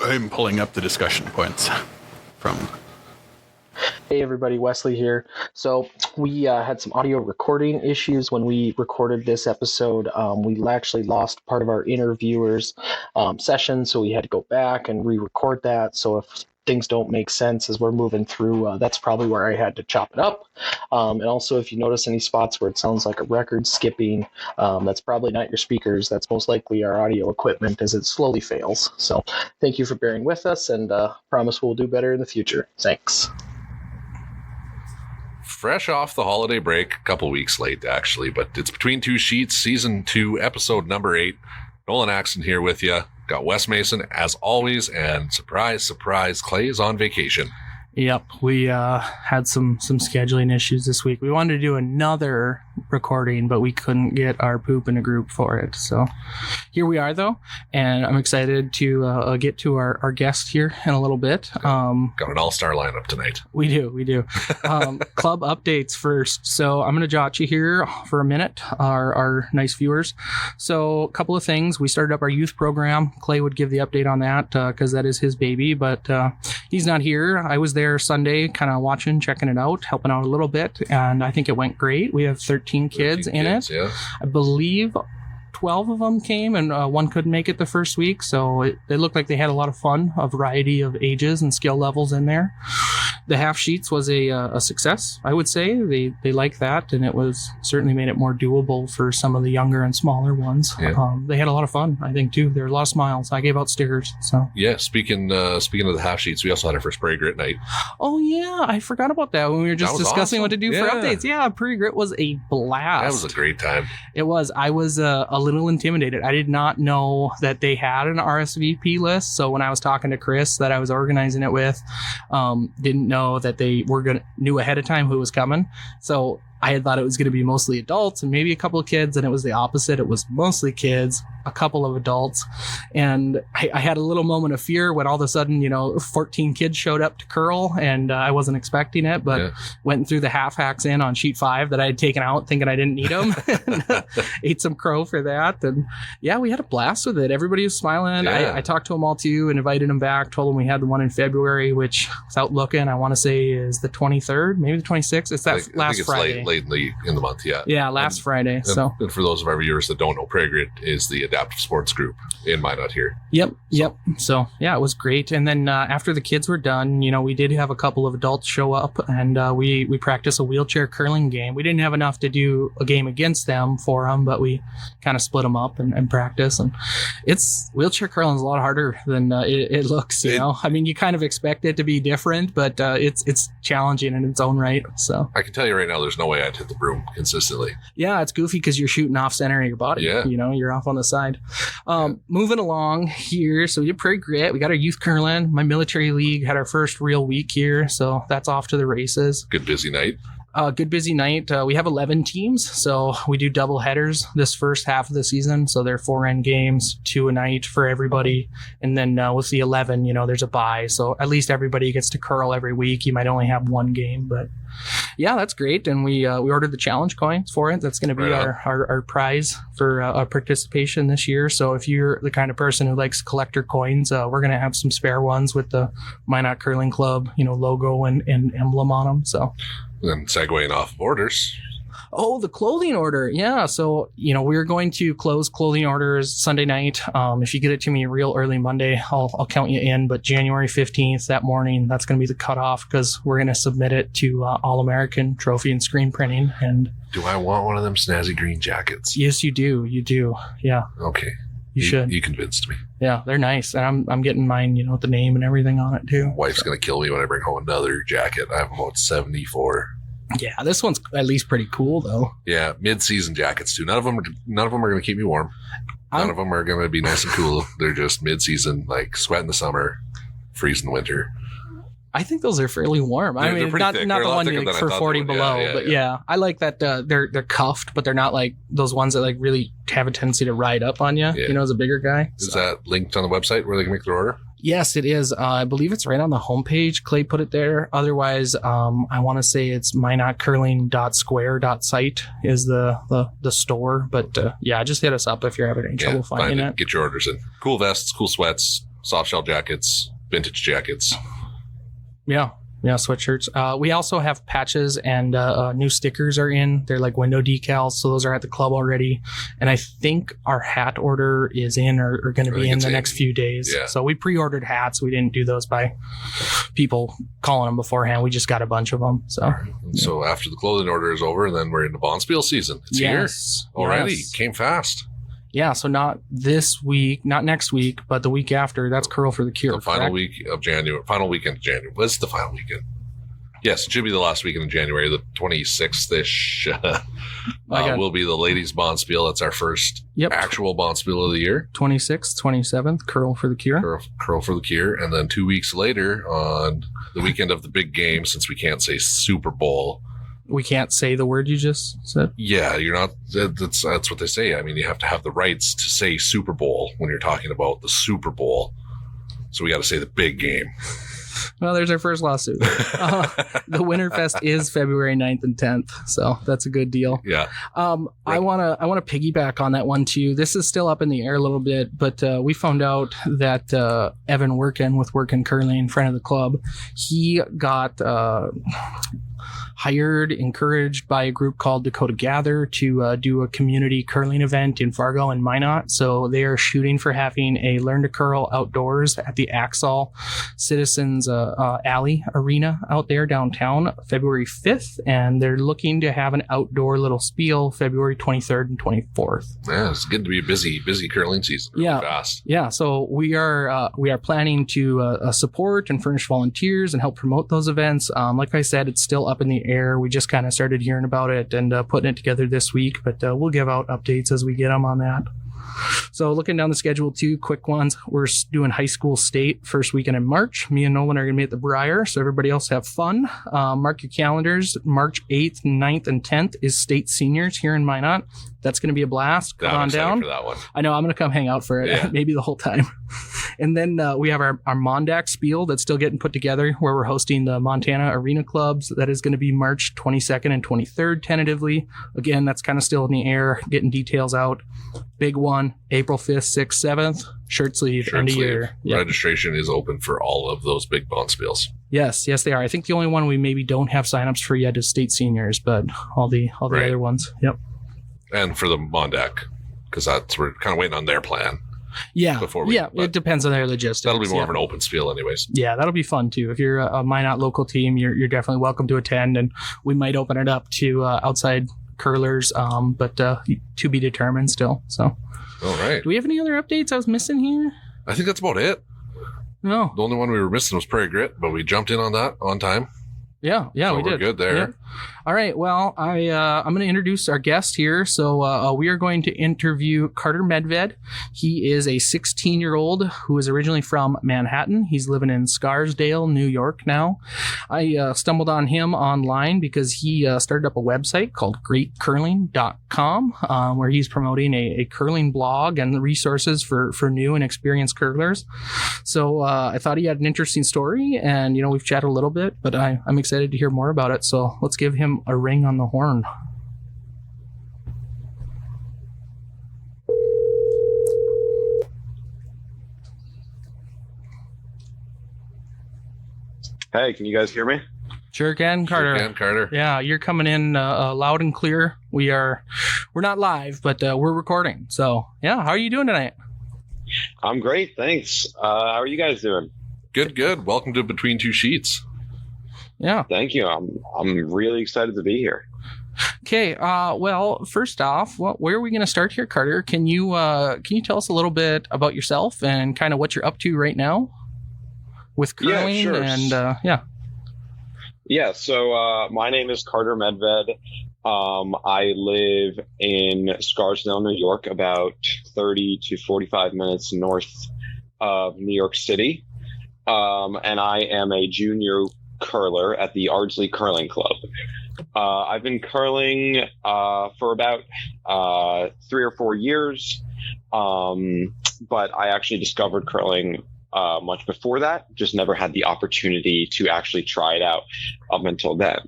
I'm pulling up the discussion points from... Hey everybody, Wesley here. So we had some audio recording issues when we recorded this episode. We actually lost part of our interviewer's session, so we had to go back and re-record that. So if things don't make sense as we're moving through, that's probably where I had to chop it up. And also, if you notice any spots where it sounds like a record skipping, that's probably not your speakers. That's most likely our audio equipment as it slowly fails. So thank you for bearing with us, and promise we'll do better in the future. Thanks. Fresh off the holiday break, a couple weeks late actually, but it's Between Two Sheets, Season 2, Episode number 8. Nolan Axton here with you. Got Wes Mason as always, and surprise, surprise, Clay is on vacation. Yep, we had some scheduling issues this week. We wanted to do another recording, but we couldn't get our poop in a group for it. So here we are, though, and I'm excited to get to our guest here in a little bit. Got an all-star lineup tonight. We do. Club updates first. So I'm going to jot you here for a minute, our nice viewers. So a couple of things. We started up our youth program. Clay would give the update on that because that is his baby, but he's not here. I was there Sunday kind of watching, checking it out, helping out a little bit, and I think it went great. We have 13 kids in it. Yeah. I believe 12 of them came, and one couldn't make it the first week, so it looked like they had a lot of fun, a variety of ages and skill levels in there. The half sheets was a success, I would say. They liked that, and it was certainly made it more doable for some of the younger and smaller ones. Yeah. They had a lot of fun, I think, too. There were a lot of smiles. I gave out stickers. So yeah, speaking of the half sheets, we also had our first Prairie Grit night. Oh yeah, I forgot about that when we were just discussing awesome. What to do for updates. Yeah, Prairie Grit was a blast. That was a great time. It was. I was a little intimidated. I did not know that they had an RSVP list. So when I was talking to Chris that I was organizing it with, didn't know that they knew ahead of time who was coming. So I had thought it was going to be mostly adults and maybe a couple of kids, and it was the opposite. It was mostly kids, a couple of adults, and I had a little moment of fear when all of a sudden, 14 kids showed up to curl, and I wasn't expecting it, but went through the half hacks in on sheet 5 that I had taken out thinking I didn't need them. And, ate some crow for that, and yeah, we had a blast with it. Everybody was smiling. Yeah. I talked to them all too and invited them back, told them we had the one in February, which without looking, I want to say is the 23rd, maybe the 26th. It's that last Friday. Late in the month, yeah. Yeah, last Friday. And so, for those of our viewers that don't know, Prairie Grit is the adaptive sports group in Minot here. Yep. So yeah, it was great. And then after the kids were done, we did have a couple of adults show up, and we practiced a wheelchair curling game. We didn't have enough to do a game against them for them, but we kind of split them up and practice. And wheelchair curling is a lot harder than it looks. I mean, you kind of expect it to be different, but it's challenging in its own right. So I can tell you right now, there's no way I'd hit the broom consistently. Yeah, it's goofy because you're shooting off center of your body. Yeah. You're off on the side. Moving along here, so we did Prairie Grit. We got our youth curling. My military league had our first real week here, so that's off to the races. Good busy night. Good busy night. We have 11 teams, so we do double headers this first half of the season. So they're 4 end games, 2 a night for everybody. And then with the 11, there's a bye. So at least everybody gets to curl every week. You might only have one game, but yeah, that's great. And we ordered the challenge coins for it. That's going to be our prize for our participation this year. So if you're the kind of person who likes collector coins, we're going to have some spare ones with the Minot Curling Club, logo and emblem on them. So. Then segueing off of orders. Oh, the clothing order. Yeah. So, we're going to close clothing orders Sunday night. If you get it to me real early Monday, I'll count you in. But January 15th, that morning, that's going to be the cutoff because we're going to submit it to All-American Trophy and Screen Printing. And do I want one of them snazzy green jackets? Yes, you do. You do. Yeah. Okay. You should. You convinced me. Yeah, they're nice. And I'm getting mine, with the name and everything on it too. Wife's going to kill me when I bring home another jacket. I have about 74. Yeah, this one's at least pretty cool though. Yeah, mid-season jackets too. None of them are going to keep me warm. None of them are going to be nice and cool. They're just mid-season, like sweat in the summer, freeze in the winter. I think those are fairly warm. I mean, not the one for 40 below, but yeah, I like that they're cuffed, but they're not like those ones that like really have a tendency to ride up on you. Yeah. As a bigger guy. Is that linked on the website where they can make their order? Yes, it is. I believe it's right on the homepage. Clay put it there. Otherwise, I want to say it's minotcurling.square.site is the store. But yeah, just hit us up if you're having any trouble finding it. Get your orders in. Cool vests, cool sweats, soft shell jackets, vintage jackets. Yeah, sweatshirts. We also have patches and new stickers are in. They're like window decals, so those are at the club already. And I think our hat order is in or going to be in the next few days. Yeah. So we pre-ordered hats. We didn't do those by people calling them beforehand. We just got a bunch of them. So after the clothing order is over, then we're into Bonspiel season. It's here already. Yes. Came fast. Yeah, so not this week, not next week, but the week after. That's Curl for the Cure. The final week of January, final weekend of January. What's the final weekend? Yes, it should be the last weekend of January, the 26th-ish. Will be the ladies' Bonspiel. That's our first actual Bonspiel of the year. 26th, 27th, Curl for the Cure. Curl for the Cure. And then 2 weeks later, on the weekend of the big game, since we can't say Super Bowl. We can't say the word you just said? Yeah, you're not. That's what they say. I mean, you have to have the rights to say Super Bowl when you're talking about the Super Bowl. So we got to say the big game. Well, there's our first lawsuit. The Winterfest is February 9th and 10th, so that's a good deal. Yeah. Right. I want to piggyback on that one too. This is still up in the air a little bit, but we found out that Evan Workin with Workin Curling, friend of the club, he got hired, encouraged by a group called Dakota Gather to do a community curling event in Fargo and Minot. So they are shooting for having a Learn to Curl outdoors at the Axel Citizens Alley Arena out there downtown, February 5th. And they're looking to have an outdoor little spiel February 23rd and 24th. Yeah, it's good to be a busy curling season. Really fast. Yeah. So we are planning to support and furnish volunteers and help promote those events. Like I said, it's still up in the air. We just kind of started hearing about it and putting it together this week, but we'll give out updates as we get them on that. So looking down the schedule, two quick ones. We're doing high school state first weekend in March. Me and Nolan are going to be at the Briar, so everybody else have fun. Mark your calendars. March 8th, 9th, and 10th is state seniors here in Minot. That's going to be a blast. Come on down. For that one. I know. I'm going to come hang out for it, maybe the whole time. And then we have our Mondac Spiel that's still getting put together, where we're hosting the Montana Arena Clubs. That is going to be March 22nd and 23rd tentatively. Again, that's kind of still in the air, getting details out. Big one, April 5th, 6th, 7th, shirt sleeve, end of year. Yep. Registration is open for all of those big Bonspiels. Yes, they are. I think the only one we maybe don't have signups for yet is state seniors, but all the other ones. Yep. And for the Mondac, because we're kind of waiting on their plan. Yeah, it depends on their logistics. That'll be more of an open spiel anyways. Yeah, that'll be fun too. If you're a Minot local team, you're definitely welcome to attend, and we might open it up to outside curlers, but to be determined still. So, all right. Do we have any other updates I was missing here? I think that's about it. No. The only one we were missing was Prairie Grit, but we jumped in on that on time. Yeah, so we did. We're good there. Yeah. All right. Well, I'm going to introduce our guest here. So we are going to interview Carter Medved. He is a 16-year-old who is originally from Manhattan. He's living in Scarsdale, New York now. I stumbled on him online because he started up a website called greatcurling.com where he's promoting a curling blog and the resources for new and experienced curlers. So I thought he had an interesting story, and we've chatted a little bit, but I'm excited to hear more about it. So let's give him a ring on the horn. Hey, can you guys hear me? Sure can, Carter. Sure can, Carter. Yeah, you're coming in loud and clear. We're not live, but we're recording. So yeah, how are you doing tonight? I'm great, thanks. How are you guys doing? Good. Welcome to Between Two Sheets. Yeah. Thank you. I'm really excited to be here. Okay. Well, first off, where are we going to start here, Carter? Can you tell us a little bit about yourself and kind of what you're up to right now with curling? Yeah, sure. And Yeah. So my name is Carter Medved. I live in Scarsdale, New York, about 30 to 45 minutes north of New York City, and I am a junior curler at the Ardsley Curling Club. I've been curling for about 3 or 4 years, but I actually discovered curling much before that, just never had the opportunity to actually try it out up until then.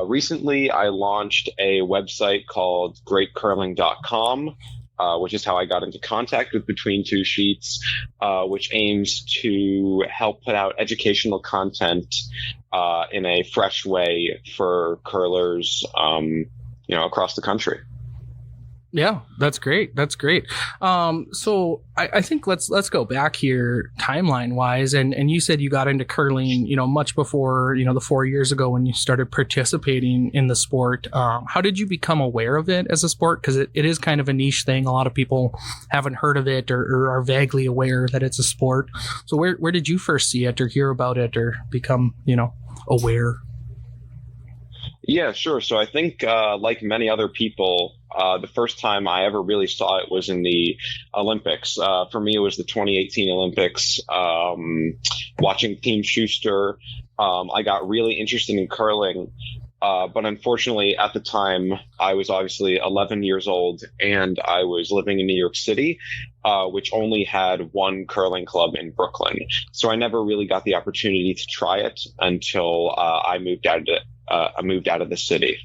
Recently, I launched a website called greatcurling.com, which is how I got into contact with Between Two Sheets, which aims to help put out educational content in a fresh way for curlers, across the country. Yeah, that's great. That's great. So I think let's go back here timeline wise. And you said you got into curling, much before, the 4 years ago when you started participating in the sport. How did you become aware of it as a sport? Because it is kind of a niche thing. A lot of people haven't heard of it or are vaguely aware that it's a sport. So where did you first see it or hear about it or become, aware? Yeah, sure. So I think, like many other people, the first time I ever really saw it was in the Olympics. For me, it was the 2018 Olympics. Watching Team Schuster, I got really interested in curling. But unfortunately, at the time, I was obviously 11 years old and I was living in New York City, which only had one curling club in Brooklyn. So I never really got the opportunity to try it until I moved out of the city.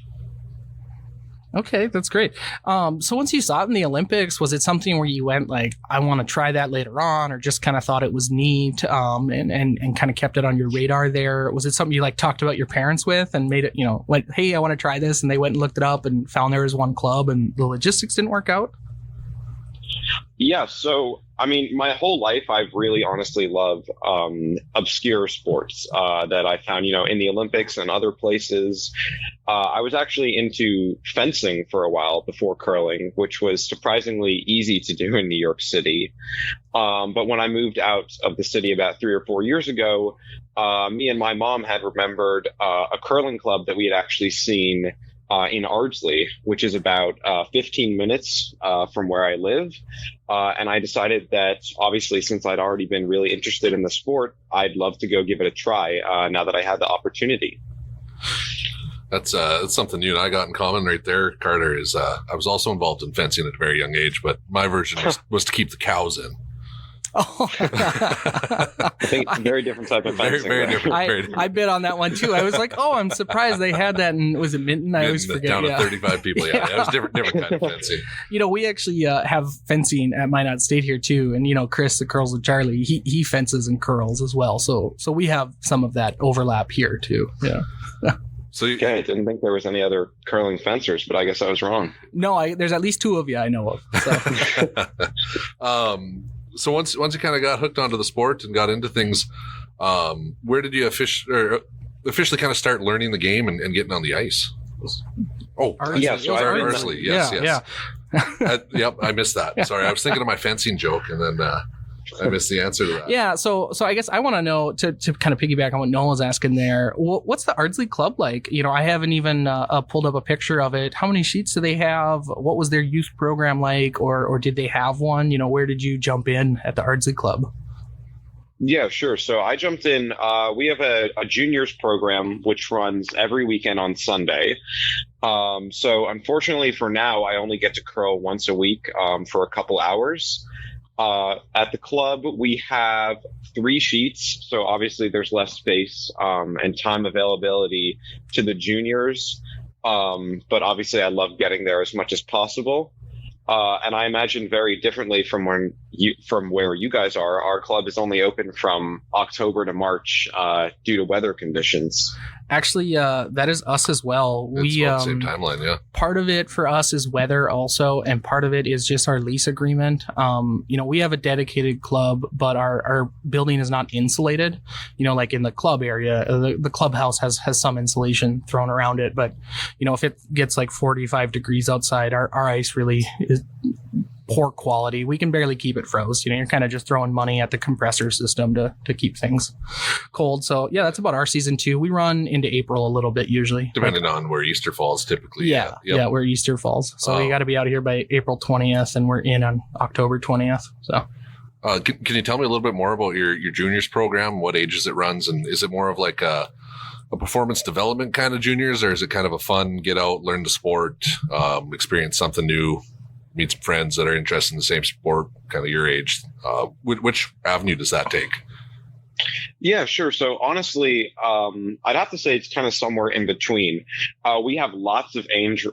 Okay, that's great. So once you saw it in the Olympics, was it something where you went like, I want to try that later on, or just kind of thought it was neat, and kind of kept it on your radar there? Was it something you talked about your parents with and made it, went, hey, I want to try this, and they went and looked it up and found there was one club and the logistics didn't work out? Yeah, so I mean, my whole life, I've really honestly loved obscure sports that I found, in the Olympics and other places. I was actually into fencing for a while before curling, which was surprisingly easy to do in New York City. But when I moved out of the city about 3 or 4 years ago, me and my mom had remembered a curling club that we had actually seen in Ardsley, which is about 15 minutes from where I live. And I decided that obviously, since I'd already been really interested in the sport, I'd love to go give it a try now that I had the opportunity. That's something you and I got in common right there, Carter, is I was also involved in fencing at a very young age, but my version was to keep the cows in. Oh. I think it's a very different type of fencing. Very different. I bid on that one too. I was like, oh, I'm surprised they had that. And was it Minton? I always forget. Down to 35 people. Yeah, it was different kind of fencing. We actually have fencing at Minot State here too. And, Chris, the Curls with Charlie, he fences and curls as well. So we have some of that overlap here too. Yeah. Okay, I didn't think there was any other curling fencers, but I guess I was wrong. No, there's at least 2 of you I know of. So. So once you kind of got hooked onto the sport and got into things, where did you officially kind of start learning the game and getting on the ice? Ardsley. Yeah, so Ardsley. Yes. Yeah. Yep, I missed that. Sorry, I was thinking of my fencing joke, and then I missed the answer to that. Yeah, so I guess I want to know, to kind of piggyback on what Noel was asking there, what's the Ardsley Club like? I haven't even pulled up a picture of it. How many sheets do they have? What was their youth program like, or did they have one? Where did you jump in at the Ardsley Club? Yeah, sure. So I jumped in. We have a juniors program, which runs every weekend on Sunday. So unfortunately for now, I only get to curl once a week for a couple hours. At the club, we have 3 sheets, so obviously there's less space and time availability to the juniors, but obviously I love getting there as much as possible. And I imagine very differently from where you guys are. Our club is only open from October to March due to weather conditions. Actually, that is us as well. It's about the same timeline, yeah. Part of it for us is weather also, and part of it is just our lease agreement. We have a dedicated club, but our building is not insulated. Like in the club area, the clubhouse has some insulation thrown around it. But, if it gets like 45 degrees outside, our ice really is poor quality. We can barely keep it froze. You're kind of just throwing money at the compressor system to keep things cold. So yeah, that's about our season too. We run into April a little bit usually, depending on where Easter falls typically. Yeah, where Easter falls. So we got to be out here by April 20th, and we're in on October 20th. So can you tell me a little bit more about your juniors program? What ages it runs, and is it more of like a performance development kind of juniors, or is it kind of a fun, get out, learn the sport, experience something new? meet some friends that are interested in the same sport, kind of your age. Which avenue does that take? Yeah, sure. So honestly, I'd have to say it's kind of somewhere in between. We have lots of age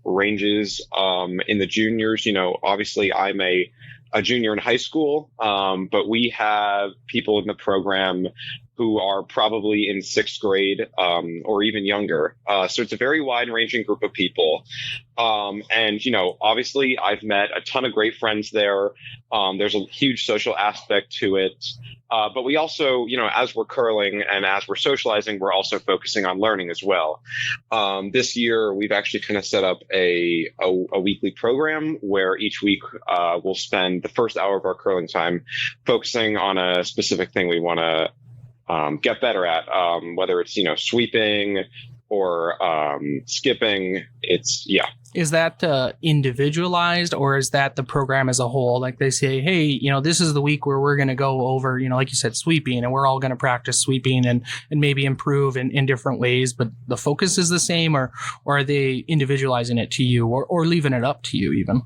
ranges in the juniors. You know, obviously I'm a junior in high school, but we have people in the program who are probably in 6th grade or even younger. So it's a very wide-ranging group of people. And, you know, obviously I've met a ton of great friends there. There's a huge social aspect to it. But we also, you know, as we're curling and as we're socializing, we're also focusing on learning as well. This year, we've actually kind of set up a weekly program where each week we'll spend the first hour of our curling time focusing on a specific thing we want to get better at, whether it's, you know, sweeping or skipping. Is that individualized, or is that the program as a whole? Like they say, hey, you know, this is the week where we're going to go over, you know, like you said, sweeping, and we're all going to practice sweeping and maybe improve in different ways, but the focus is the same, or are they individualizing it to you, or leaving it up to you even?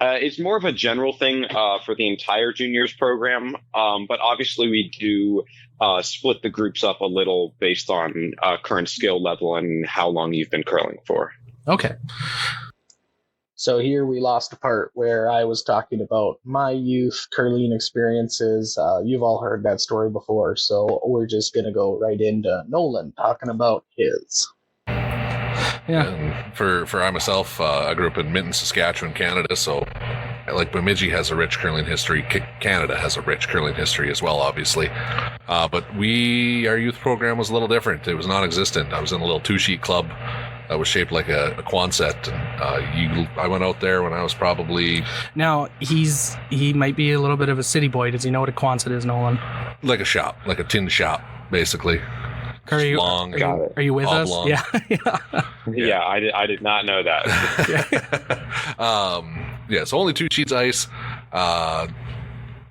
It's more of a general thing for the entire juniors program, but obviously we do split the groups up a little based on current skill level and how long you've been curling for. Okay. So here we lost a part where I was talking about my youth curling experiences. You've all heard that story before, so we're just going to go right into Nolan talking about his. Yeah. And for I myself, I grew up in Minton, Saskatchewan, Canada, so like Bemidji has a rich curling history. Canada has a rich curling history as well, obviously. But our youth program was a little different. It was non-existent. I was in a little 2-sheet club that was shaped like a Quonset. And I went out there when I was probably... Now, he might be a little bit of a city boy. Does he know what a Quonset is, Nolan? Like a shop, like a tin shop, basically. Are you, long, are you with us? oblong. Yeah. Yeah, I did not know that. So only 2 sheets ice.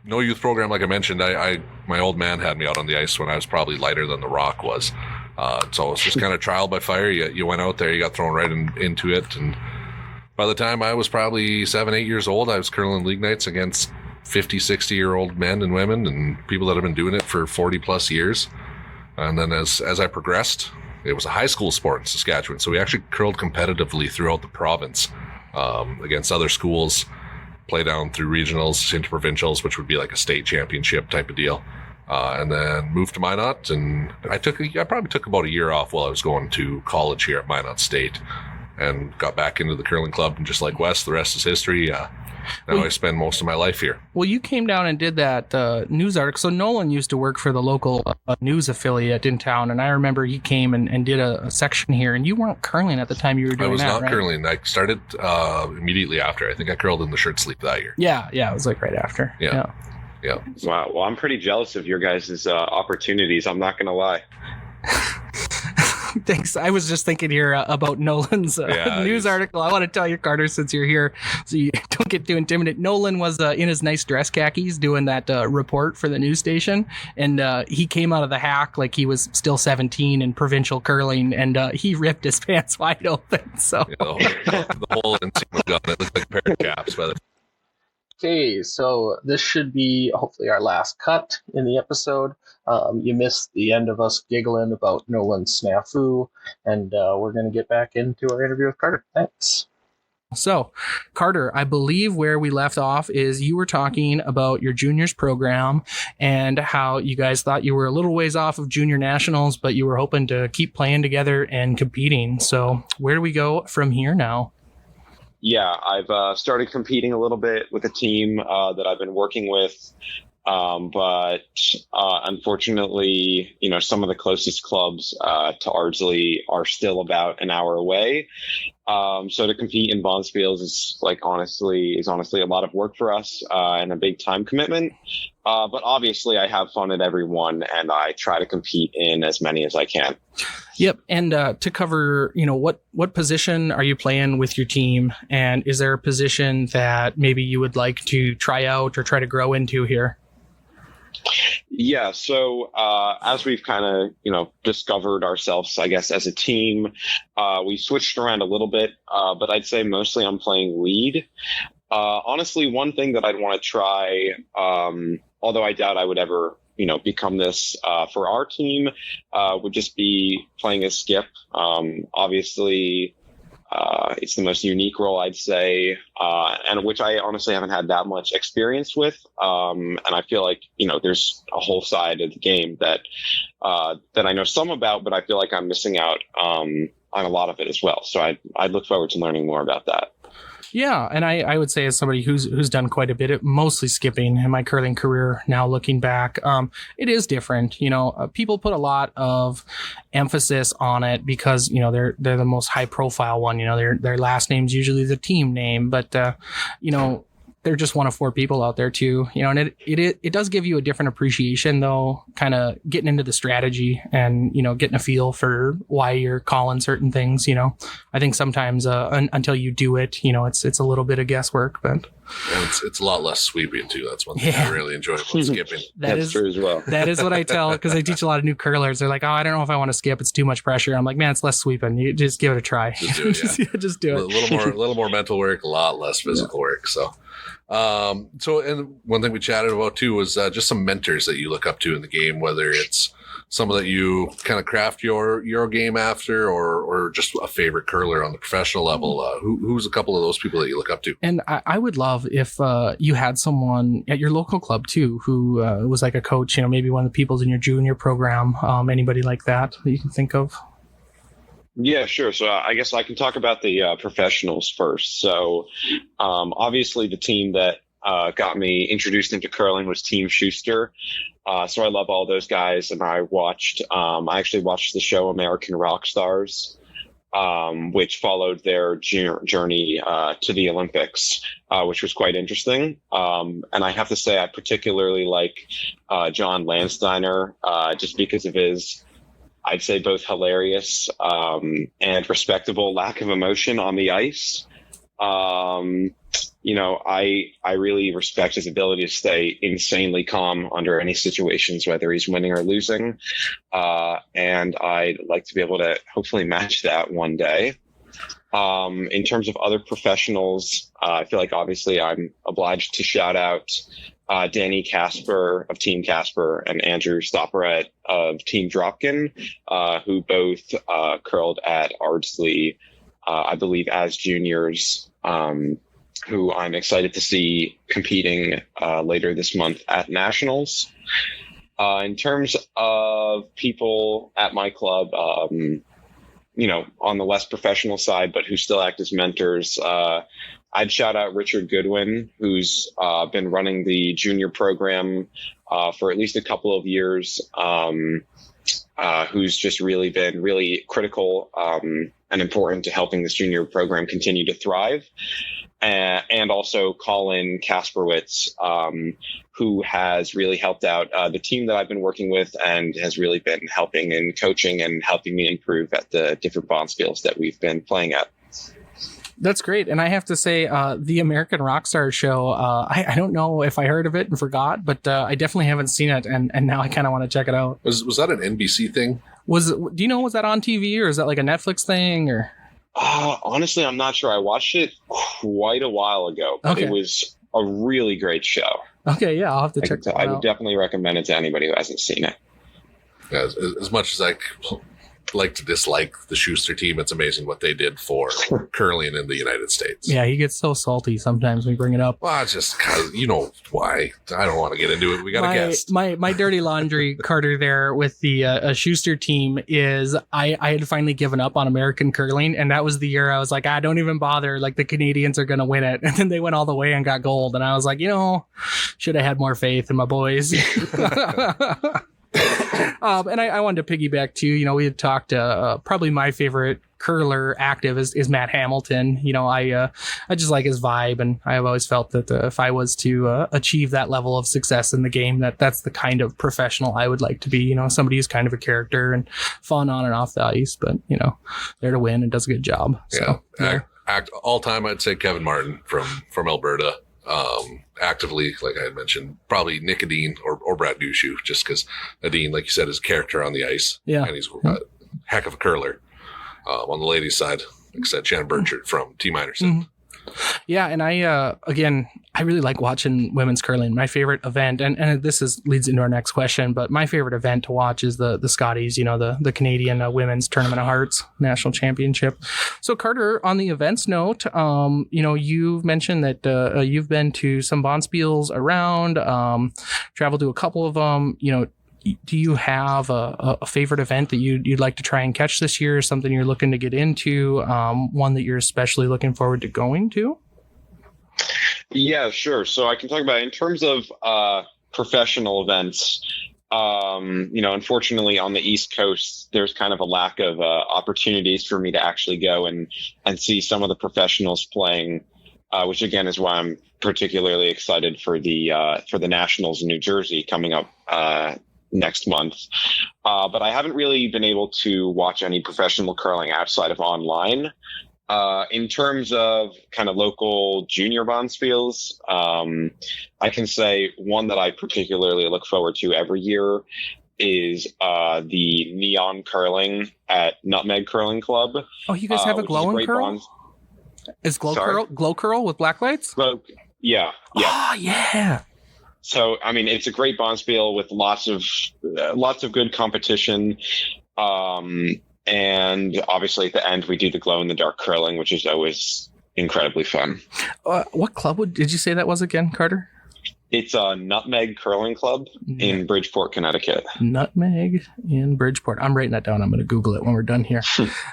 No youth program, like I mentioned. My old man had me out on the ice when I was probably lighter than the rock was. So it's just kind of trial by fire. You went out there, you got thrown right into it. And by the time I was probably 7, 8 years old, I was curling league nights against 50, 60-year-old men and women and people that have been doing it for 40 plus years. And then as I progressed, it was a high school sport in Saskatchewan. So we actually curled competitively throughout the province against other schools, play down through regionals into provincials, which would be like a state championship type of deal. And then moved to Minot. And I probably took about a year off while I was going to college here at Minot State and got back into the curling club. And just like Wes, the rest is history. Now I spend most of my life here. Well, you came down and did that news article. So Nolan used to work for the local news affiliate in town, and I remember he came and did a section here, and you weren't curling at the time you were doing that, I was not right? curling. I started immediately after. I think I curled in the shirt sleeve that year. Yeah, it was like right after. Yeah. Wow. Well, I'm pretty jealous of your guys' opportunities. I'm not going to lie. Thanks. I was just thinking here about Nolan's news article. I want to tell you, Carter, since you're here, so you don't get too intimidated. Nolan was in his nice dress khakis doing that report for the news station, and he came out of the hack like he was still 17 in provincial curling, and he ripped his pants wide open. So the whole inseam was gone. It looked like a pair of caps. Okay, so this should be hopefully our last cut in the episode. You missed the end of us giggling about Nolan's snafu, and we're going to get back into our interview with Carter. Thanks. So, Carter, I believe where we left off is you were talking about your juniors program and how you guys thought you were a little ways off of junior nationals, but you were hoping to keep playing together and competing. So, where do we go from here now? Yeah, I've started competing a little bit with a team that I've been working with. But unfortunately, you know, some of the closest clubs to Ardsley are still about an hour away. So to compete in Bonspiels is honestly a lot of work for us and a big time commitment. But obviously I have fun at every one and I try to compete in as many as I can. Yep. And to cover, you know, what position are you playing with your team? And is there a position that maybe you would like to try out or try to grow into here? Yeah, so as we've kind of, discovered ourselves, I guess, as a team, we switched around a little bit, but I'd say mostly I'm playing lead. Honestly, one thing that I'd want to try, although I doubt I would ever, become this for our team, would just be playing as Skip. Obviously, it's the most unique role, I'd say, and which I honestly haven't had that much experience with. And I feel like, there's a whole side of the game that I know some about, but I feel like I'm missing out on a lot of it as well. So I'd look forward to learning more about that. Yeah, and I would say as somebody who's done quite a bit, mostly skipping in my curling career now looking back, it is different. People put a lot of emphasis on it because, they're the most high profile one. Their last name's usually the team name, but, they're just one of four people out there too, and it does give you a different appreciation though, kind of getting into the strategy and, getting a feel for why you're calling certain things. I think sometimes, until you do it, it's a little bit of guesswork, but and it's a lot less sweeping too. That's one thing I really enjoy about skipping. That's true as well. That is what I tell, because I teach a lot of new curlers. They're like, oh, I don't know if I want to skip. It's too much pressure. I'm like, man, it's less sweeping. You just give it a try. Just do it. Yeah. Just do it. A little more mental work, a lot less physical work. So, and one thing we chatted about too was just some mentors that you look up to in the game, whether it's someone that you kind of craft your game after, or just a favorite curler on the professional level. Who's a couple of those people that you look up to? And I would love if you had someone at your local club too who was like a coach, maybe one of the people's in your junior program, anybody like that you can think of. Yeah, sure. So I guess I can talk about the professionals first. So obviously the team that got me introduced into curling was Team Schuster. So I love all those guys, and I actually watched the show American Rock Stars, which followed their journey to the Olympics, which was quite interesting. And I have to say, I particularly like John Landsteiner, just because of his, I'd say, both hilarious and respectable lack of emotion on the ice. I really respect his ability to stay insanely calm under any situations, whether he's winning or losing. And I'd like to be able to hopefully match that one day. In terms of other professionals, I feel like obviously I'm obliged to shout out Danny Casper of Team Casper and Andrew Stopperett of Team Dropkin, who both curled at Ardsley, I believe, as juniors, who I'm excited to see competing later this month at Nationals. In terms of people at my club, on the less professional side, but who still act as mentors, I'd shout out Richard Goodwin, who's been running the junior program for at least a couple of years, who's just really been really critical and important to helping this junior program continue to thrive. And also Colin Kasperwitz, who has really helped out the team that I've been working with and has really been helping and coaching and helping me improve at the different bond skills that we've been playing at. That's great. And I have to say, the American Rockstar show, I don't know if I heard of it and forgot, but I definitely haven't seen it. And now I kind of want to check it out. Was that an NBC thing? Do you know, was that on TV or is that like a Netflix thing or? Honestly, I'm not sure. I watched it quite a while ago, but It was a really great show. Okay, yeah, I'll have to check that out. I would definitely recommend it to anybody who hasn't seen it. Yeah, as much as I like to dislike the Schuster team, it's amazing what they did for curling in the United States. Yeah, he gets so salty sometimes when we bring it up. Well, it's just because, why. I don't want to get into it. We got a guest. My dirty laundry, Carter, there with the Schuster team is I had finally given up on American curling, and that was the year I was like, don't even bother. Like, the Canadians are going to win it. And then they went all the way and got gold. And I was like, should have had more faith in my boys. And I wanted to piggyback too. We had talked. Probably my favorite curler active is Matt Hamilton. I just like his vibe, and I've always felt that if I was to achieve that level of success in the game, that's the kind of professional I would like to be. Somebody who's kind of a character and fun on and off the ice, but there to win and does a good job. So, Act all time, I'd say Kevin Martin from Alberta. actively, like I had mentioned, probably Nick Adine or Brad Dushu, just because Adine, like you said, is a character on the ice. Yeah. And he's a heck of a curler. On the ladies' side, like I said, Shannon Burchard from Team Anderson. Yeah, and I really like watching women's curling. My favorite event, and leads into our next question, but my favorite event to watch is the Scotties, the Canadian Women's Tournament of Hearts National Championship. So Carter, on the events note, you've mentioned that you've been to some bonspiels around, traveled to a couple of them. Do you have a favorite event that you'd like to try and catch this year? Something you're looking to get into? One that you're especially looking forward to going to? Yeah, sure. So I can talk about in terms of professional events. Unfortunately, on the East Coast, there's kind of a lack of opportunities for me to actually go and see some of the professionals playing, which again is why I'm particularly excited for the Nationals in New Jersey coming up next month. But I haven't really been able to watch any professional curling outside of online. In terms of kind of local junior bonspiels, I can say one that I particularly look forward to every year is the Neon Curling at Nutmeg Curling Club. Oh, you guys have a glow and curl? Is glow curl with black lights? Yeah. Oh, yeah. So, I mean, it's a great bonspiel with lots of good competition. And obviously at the end, we do the glow in the dark curling, which is always incredibly fun. What club did you say that was again, Carter? It's a Nutmeg Curling Club in Bridgeport, Connecticut. Nutmeg in Bridgeport. I'm writing that down. I'm going to Google it when we're done here.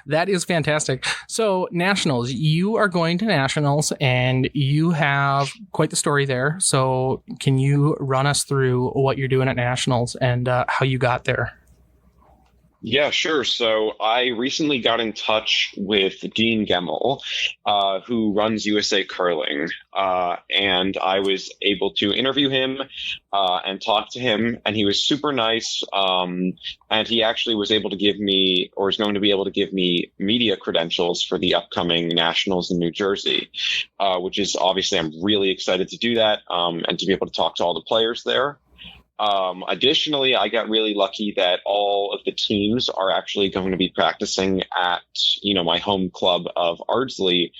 That is fantastic. So Nationals, you are going to Nationals and you have quite the story there. So can you run us through what you're doing at Nationals and how you got there? Yeah, sure. So I recently got in touch with Dean Gemmel, who runs USA Curling, and I was able to interview him and talk to him, and he was super nice, and he actually was able to give me, or is going to be able to give me, media credentials for the upcoming Nationals in New Jersey, which is obviously I'm really excited to do that and to be able to talk to all the players there. Additionally, I got really lucky that all of the teams are actually going to be practicing at, my home club of Ardsley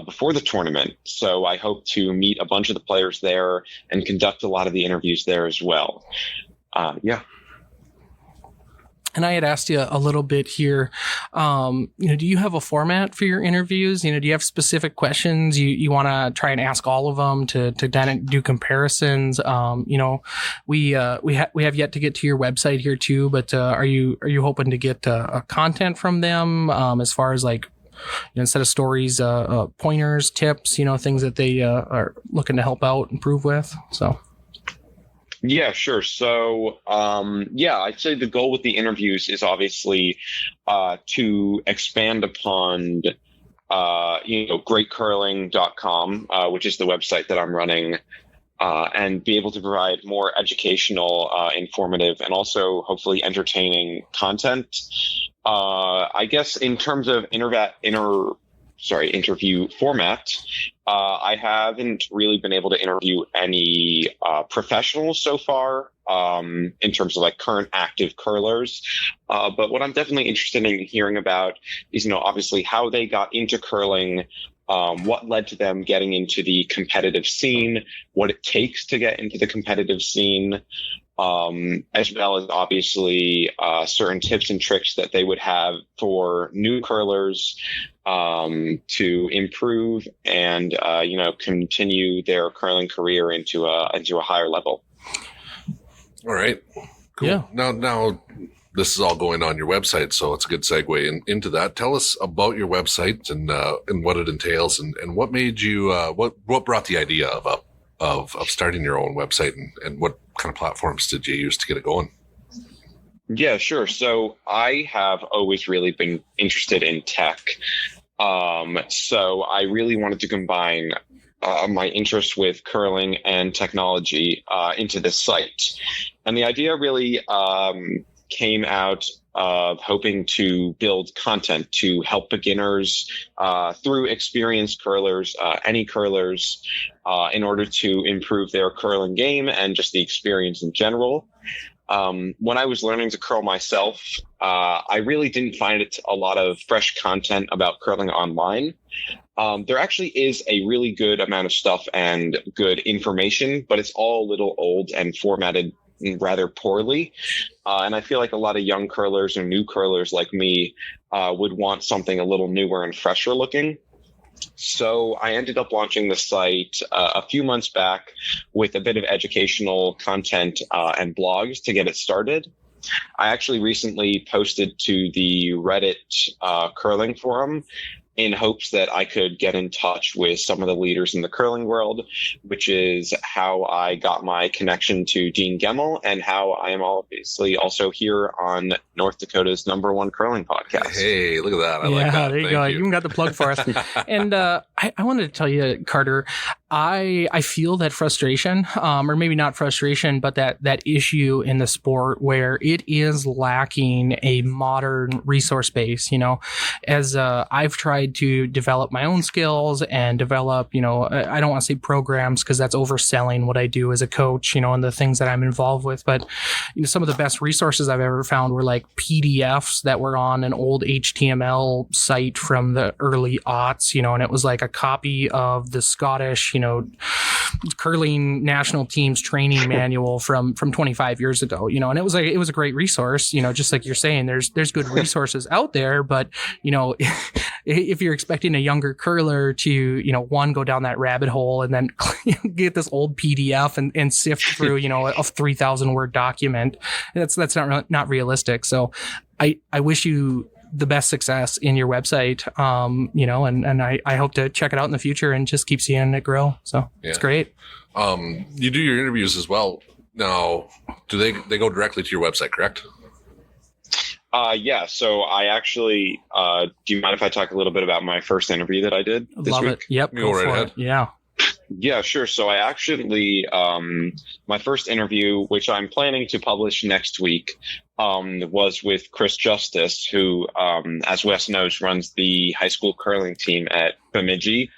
before the tournament. So I hope to meet a bunch of the players there and conduct a lot of the interviews there as well. Yeah. And I had asked you a little bit here, do you have a format for your interviews? Do you have specific questions you want to try and ask all of them to then do comparisons? We have yet to get to your website here too, but are you hoping to get content from them as far as like, instead of stories, pointers, tips, things that they are looking to help out, improve with? So. Yeah, sure. So, I'd say the goal with the interviews is obviously to expand upon, greatcurling.com, which is the website that I'm running, and be able to provide more educational, informative, and also hopefully entertaining content. I guess in terms of interview format, I haven't really been able to interview any professionals so far in terms of like current active curlers. But what I'm definitely interested in hearing about is, obviously how they got into curling, what led to them getting into the competitive scene, what it takes to get into the competitive scene, as well as obviously certain tips and tricks that they would have for new curlers to improve and continue their curling career into a higher level. All right, cool. Yeah. Now this is all going on your website, so it's a good segue into that. Tell us about your website and what it entails, and what made you what brought the idea of starting your own website, and what kind of platforms did you use to get it going? Yeah, sure. So I have always really been interested in tech. So I really wanted to combine my interest with curling and technology into this site. And the idea really came out hoping to build content to help beginners through experienced curlers, any curlers, in order to improve their curling game and just the experience in general. When I was learning to curl myself, I really didn't find it a lot of fresh content about curling online. There actually is a really good amount of stuff and good information, but it's all a little old and formatted rather poorly. And I feel like a lot of young curlers or new curlers like me would want something a little newer and fresher looking. So I ended up launching the site a few months back with a bit of educational content and blogs to get it started. I actually recently posted to the Reddit curling forum in hopes that I could get in touch with some of the leaders in the curling world, which is how I got my connection to Dean Gemmell and how I am obviously also here on North Dakota's #1 curling podcast. Hey, look at that. I like that. There you go. You even got the plug for us. And I wanted to tell you, Carter, I feel that frustration, or maybe not frustration, but that issue in the sport where it is lacking a modern resource base. As I've tried to develop my own skills and develop, I don't want to say programs because that's overselling what I do as a coach, and the things that I'm involved with. But some of the best resources I've ever found were like PDFs that were on an old HTML site from the early aughts, and it was like a copy of the Scottish, curling national team's training manual from 25 years ago, and it was a great resource, just like you're saying, there's good resources out there, but if you're expecting a younger curler to, one, go down that rabbit hole and then get this old PDF and sift through, a 3,000 word document, that's not realistic. So I wish you the best success in your website, and I hope to check it out in the future and just keep seeing it grow. So It's great. You do your interviews as well. Now, do they go directly to your website, correct? Yeah. So I actually, do you mind if I talk a little bit about my first interview that I did this Love week? it. Yep. Go right ahead. Yeah. Yeah, sure. So I actually, my first interview, which I'm planning to publish next week, was with Chris Justice, who, as Wes knows, runs the high school curling team at Bemidji,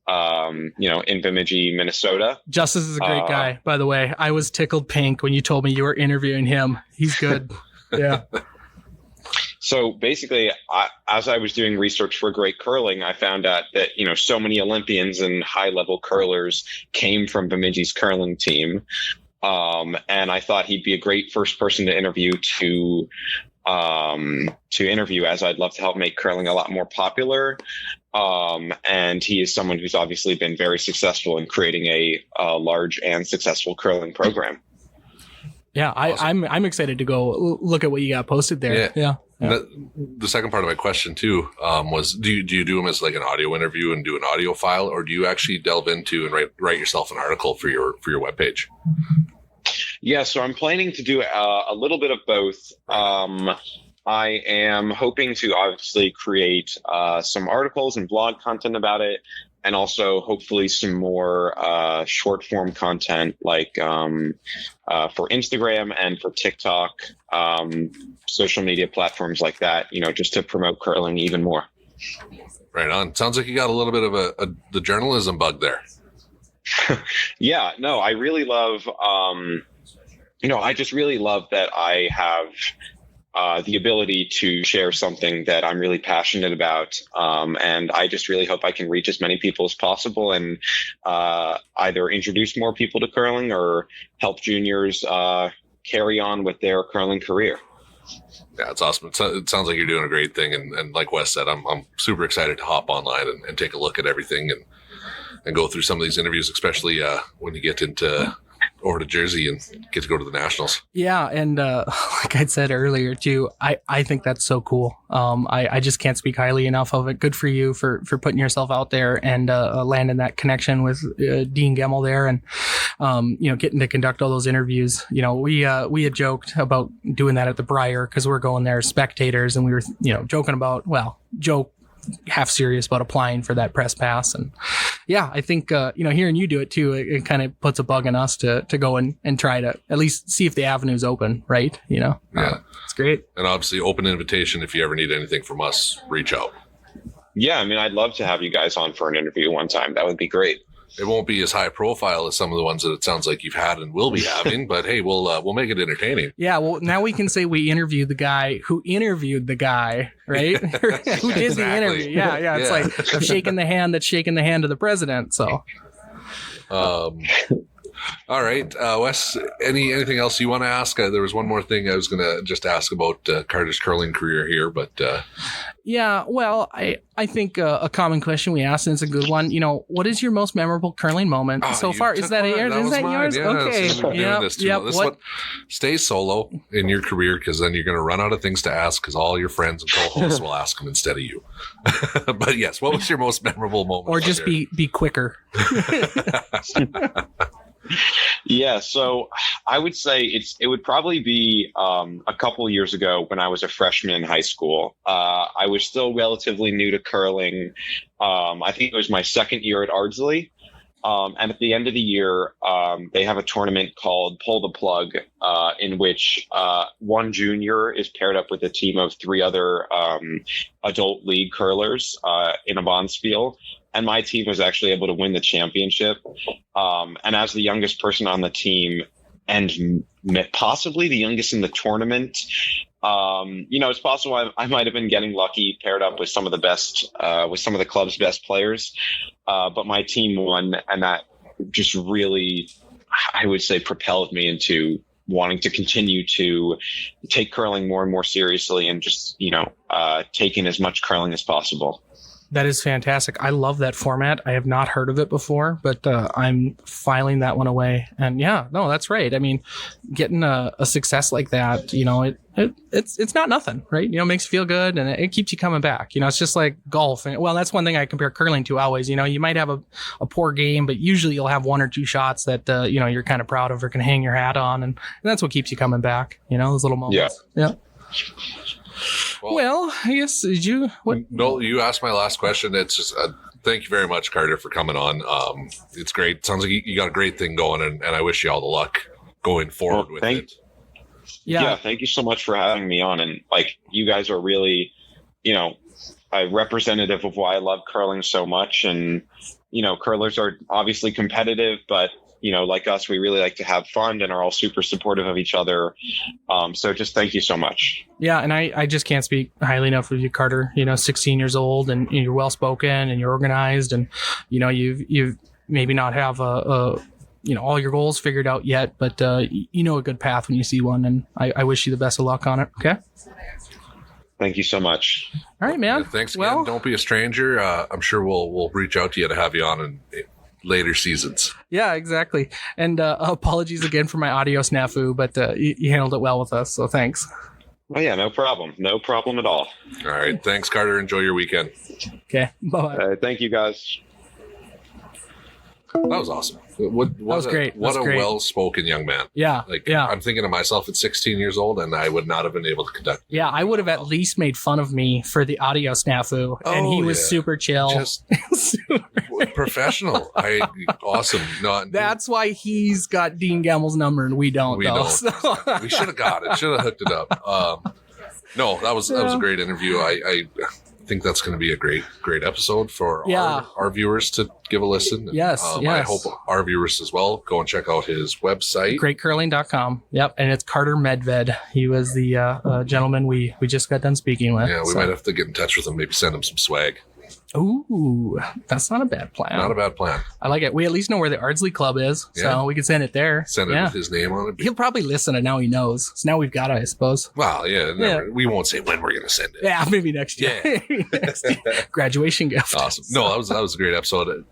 in Bemidji, Minnesota. Justice is a great guy, by the way. I was tickled pink when you told me you were interviewing him. He's good. Yeah. So basically, as I was doing research for Great Curling, I found out that, so many Olympians and high-level curlers came from Bemidji's curling team. And I thought he'd be a great first person to interview as I'd love to help make curling a lot more popular. And he is someone who's obviously been very successful in creating a large and successful curling program. Yeah, Awesome. I'm excited to go look at what you got posted there. Yeah. The second part of my question too was, do you do them as like an audio interview and do an audio file, or do you actually delve into and write yourself an article for your webpage? Yeah, so I'm planning to do a little bit of both. I am hoping to obviously create some articles and blog content about it, and also hopefully some more short form content like for Instagram and for TikTok, social media platforms like that, just to promote curling even more. Right on. Sounds like you got a little bit of the journalism bug there. Yeah, no, I really love, I just really love that I have the ability to share something that I'm really passionate about. And I just really hope I can reach as many people as possible and either introduce more people to curling or help juniors carry on with their curling career. Yeah, it's awesome. It sounds like you're doing a great thing. And like Wes said, I'm super excited to hop online and take a look at everything and go through some of these interviews, especially when you get over to Jersey and get to go to the Nationals. Yeah, and like I said earlier too, I think that's so cool. I just can't speak highly enough of it. Good for you for putting yourself out there and landing that connection with Dean Gemmell there, and getting to conduct all those interviews. We had joked about doing that at the Briar because we're going there as spectators, and we were joking about half serious about applying for that press pass. And yeah, I think, hearing you do it too, it kind of puts a bug in us to go and try to at least see if the avenue's open, right? Yeah. It's great. And obviously open invitation. If you ever need anything from us, reach out. Yeah, I mean, I'd love to have you guys on for an interview one time. That would be great. It won't be as high profile as some of the ones that it sounds like you've had and will be having, but hey, we'll make it entertaining. Yeah, well, now we can say we interviewed the guy who interviewed the guy, right? Who did the interview? Yeah. It's like I'm shaking the hand that's shaking the hand of the president. So, all right, Wes. Anything else you want to ask? There was one more thing I was going to just ask about Carter's curling career here, but yeah. Well, I think a common question we asked, and it's a good one. What is your most memorable curling moment so far? Is that yours? Is that yours? Yeah, okay. Stay solo in your career, because then you're going to run out of things to ask, because all your friends and co-hosts will ask them instead of you. But yes, what was your most memorable moment? Or just be quicker. Yeah, so I would say it would probably be a couple years ago when I was a freshman in high school. I was still relatively new to curling. I think it was my second year at Ardsley. And at the end of the year, they have a tournament called Pull the Plug, in which one junior is paired up with a team of 3 other adult league curlers in a bonspiel. And my team was actually able to win the championship. And as the youngest person on the team, and possibly the youngest in the tournament, it's possible I might have been getting lucky, paired up with some of the best, with some of the club's best players. But my team won, and that just really, I would say, propelled me into wanting to continue to take curling more and more seriously, and just, taking as much curling as possible. That is fantastic. I love that format. I have not heard of it before, but I'm filing that one away. And yeah, no, that's right. I mean, getting a success like that, it's not nothing, right? Makes you feel good, and it keeps you coming back. It's just like golf. And well, that's one thing I compare curling to always. You might have a poor game, but usually you'll have 1 or 2 shots that you're kind of proud of or can hang your hat on, and that's what keeps you coming back. Those little moments. Yeah. Well, I guess did you? What? No, you asked my last question. It's just thank you very much, Carter, for coming on. It's great. Sounds like you got a great thing going, and I wish you all the luck going forward with it. Yeah, thank you so much for having me on. And you guys are really, a representative of why I love curling so much. And curlers are obviously competitive, but like us, we really like to have fun and are all super supportive of each other. So just thank you so much. Yeah, and I just can't speak highly enough of you, Carter. 16 years old, and you're well spoken, and you're organized, and you've maybe not have all your goals figured out yet, but a good path when you see one, and I wish you the best of luck on it. Okay. Thank you so much. All right, man. Yeah, thanks again. Well, don't be a stranger. I'm sure we'll reach out to you to have you on in later seasons. Yeah, exactly. And apologies again for my audio snafu, but you handled it well with us, so thanks. Oh yeah, no problem. No problem at all. All right. Thanks, Carter. Enjoy your weekend. Okay. Bye-bye. Thank you, guys. That was awesome. That was great. What a well-spoken young man. Yeah. I'm thinking to myself at 16 years old, and I would not have been able to conduct. Yeah, I would have at least made fun of me for the audio snafu, and he was super chill. Just professional. Awesome. That's why he's got Dean Gamble's number, and we don't. We should have got it. Should have hooked it up. No, that was a great interview. I think that's going to be a great episode for our viewers to give a listen. Yes. I hope our viewers as well go and check out his website. Greatcurling.com. Yep. And it's Carter Medved. He was the gentleman we just got done speaking with. Yeah, we might have to get in touch with him, maybe send him some swag. Ooh, that's not a bad plan. Not a bad plan. I like it. We at least know where the Ardsley Club is, so we can send it there. Send it with his name on it. He'll probably listen, and now he knows. So now we've got it, I suppose. Well, we won't say when we're going to send it. Yeah, maybe next year. Yeah. Graduation gift. Awesome. No, that was a great episode.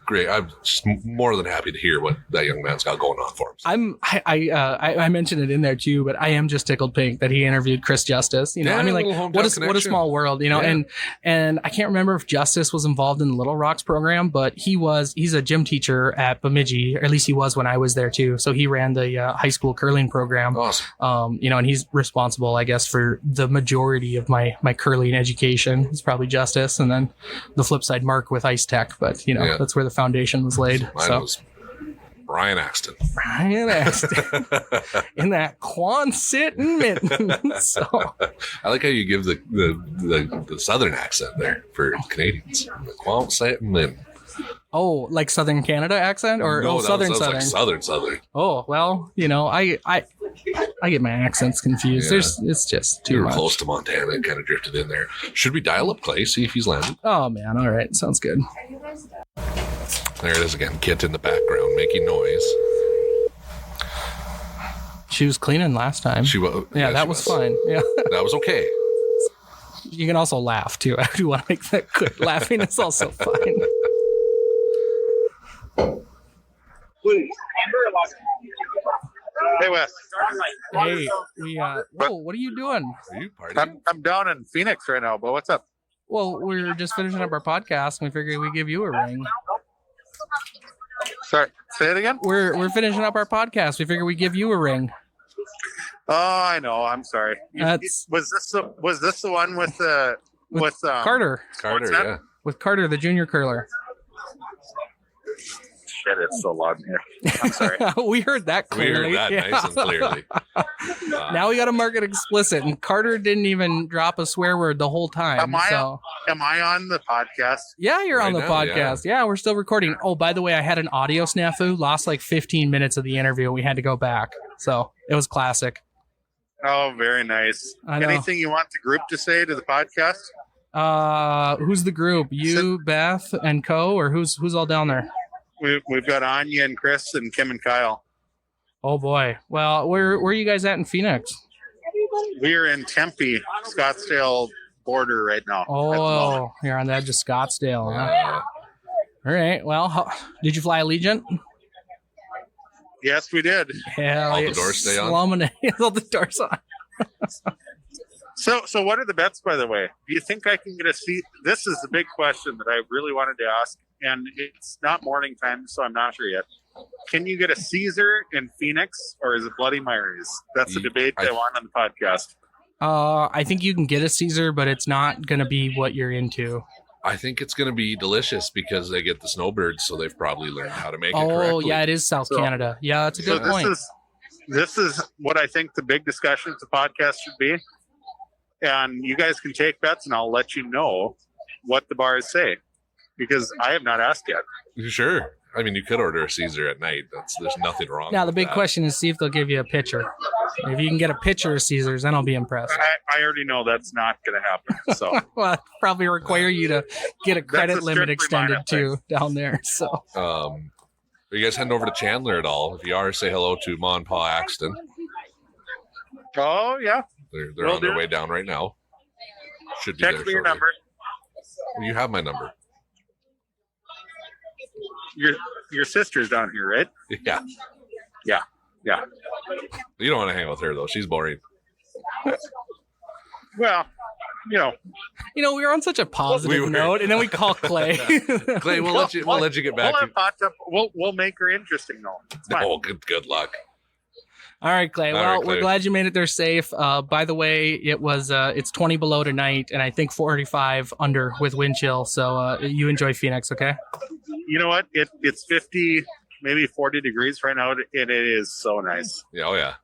great. I'm just more than happy to hear what that young man's got going on for him. I mentioned it in there too, but I am just tickled pink that he interviewed Chris Justice. You know, Yeah, I mean, like, little hometown what a connection. small world, you know. Yeah. And I can't remember if Justice was involved in the Little Rocks program, but he's a gym teacher at Bemidji, or at least he was when I was there too. So he ran the high school curling program. Awesome. You know, and he's responsible, I guess, for the majority of my curling education. It's probably Justice, and then the flip side, Mark with Ice Tech. But you know, Yeah. that's where the foundation was laid. Mine So was Brian Axton. Brian Axton in that Quonset and mitten. So I like how you give the southern accent there for Canadians. The Quonset and then. oh, like Southern Canada accent or No, that Southern sounds Southern? like Southern. Oh well, you know, I get my accents confused. Yeah. It's just too You were much. close to Montana and kind of drifted in there. Should we dial up Clay, see if he's landed? Oh man, all right, sounds good. There it is again. Kit in the background making noise. She was cleaning last time. Yeah, that she was fine. Yeah. That was okay. You can also laugh too. I do want to make that clear. Laughing is also fine. Hey, Wes. Hey, whoa, what are you doing? Are you partying? I'm down in Phoenix right now, but what's up? Well, we're just finishing up our podcast, and we figured we'd give you a ring. Sorry, say it again. We're finishing up our podcast. We figured we'd give you a ring. Oh, I know. I'm sorry. Was this the one with Carter? Carter, that? yeah. With Carter, the junior curler. Shit, it's so loud in here. I'm sorry. We heard that We clearly. heard that Yeah. nice and clearly. Now we got to mark it explicit, and Carter didn't even drop a swear word the whole time. Am I so on the podcast? yeah, you're on the Right now, podcast. Yeah, we're still recording. Oh, by the way, I had an audio snafu. Lost like 15 minutes of the interview. We had to go back, so it was classic. Oh, very nice. I know. Anything you want the group to say to the podcast? Who's the group? You, Beth, and Co, or who's all down there? We've got Anya and Chris and Kim and Kyle. Oh boy. Well, where are you guys at in Phoenix? We're in Tempe, Scottsdale border right now. at the moment. Oh, you're on the edge of Scottsdale. Huh? All right. Well, did you fly Allegiant? Yes, we did. Hell, All the yeah, doors stay on? slumming it. All the doors on. So what are the bets, by the way? Do you think I can get a seat? This is the big question that I really wanted to ask, and it's not morning time, so I'm not sure yet. Can you get a Caesar in Phoenix, or is it Bloody Mary's? That's the debate I want on the podcast. I think you can get a Caesar, but it's not going to be what you're into. I think it's going to be delicious because they get the snowbirds, so they've probably learned how to make it Oh, correctly. yeah, it is South So- Canada. Yeah, that's a good point. This is what I think the big discussion of the podcast should be. And you guys can take bets, and I'll let you know what the bars say, because I have not asked yet. Sure. I mean, you could order a Caesar at night. There's nothing wrong Now, the with big that. question is see if they'll give you a pitcher. If you can get a pitcher of Caesars, then I'll be impressed. I already know that's not going to happen. So Well, it'll probably require you to get a credit That's a limit strictly extended minor too down there. So, Are you guys heading over to Chandler at all? If you are, say hello to Ma and Pa Axton. oh yeah, They're Will on their do. way down right now. Should be text there me your shortly. number. You have my number. Your sister's down here, right? Yeah. Yeah. You don't want to hang out with her though. She's boring. Well, we were on such a positive We were. note, and then we call Clay. Clay, we'll let you get back. We'll have hot tub. We'll make her interesting though. It's fine. Oh, good luck. All right, Clay. All Well, right, Clay. we're glad you made it there safe. By the way, it's 20 below tonight, and I think 45 under with wind chill. So you enjoy Phoenix, okay? You know what? It's 50, maybe 40 degrees right now, and it is so nice. Yeah, oh yeah.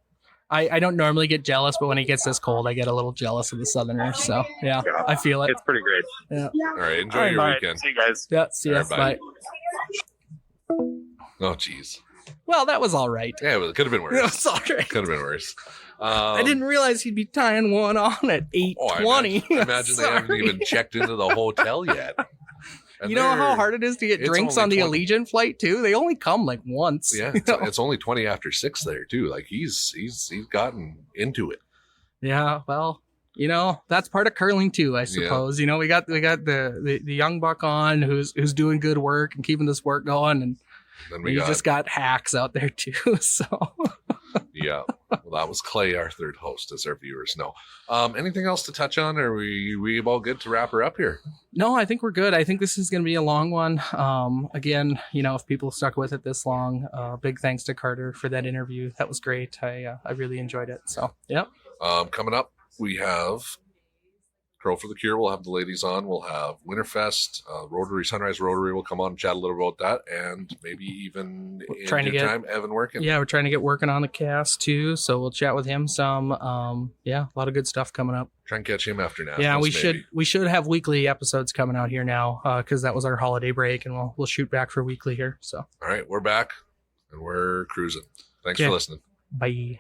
I don't normally get jealous, but when it gets this cold, I get a little jealous of the Southerners. So yeah, I feel it. It's pretty great. Yeah. All right, enjoy All right, your All right, weekend. see you guys. Yeah. See ya. All right, bye. Bye. Oh, jeez. Well, that was all right. Yeah, it could have been It worse. was all right. Could have been worse. I didn't realize he'd be tying one on at 8:20. I imagine they haven't even checked into the hotel yet. And You know how they're- hard it is to get it's drinks only on the 20. Allegiant flight too? They only come like once. Yeah, you know? it's only 20 after 6 there too. Like he's gotten into it. Yeah. Well, you know, that's part of curling too, I suppose. You know, we got the young buck on who's doing good work and keeping this work going, and Then we just got hacks out there too. So yeah. Well, that was Clay, our third host, as our viewers know. Anything else to touch on? Or are we about good to wrap her up here? no, I think we're good. I think this is going to be a long one. Again, you know, if people stuck with it this long, big thanks to Carter for that interview. That was great. I really enjoyed it. So, yep. Coming up, we have Crow for the Cure. We'll have the ladies on. We'll have Winterfest. Rotary, Sunrise Rotary will come on and chat a little about that. And maybe even in trying to due get- time, Evan working. Yeah, we're trying to get working on the cast too. So we'll chat with him some. Yeah, a lot of good stuff coming up. Try and catch him after Nationals. Yeah, maybe. we should have weekly episodes coming out here now because that was our holiday break, and we'll shoot back for weekly here. So All right, we're back and we're cruising. Thanks Okay. for listening. bye.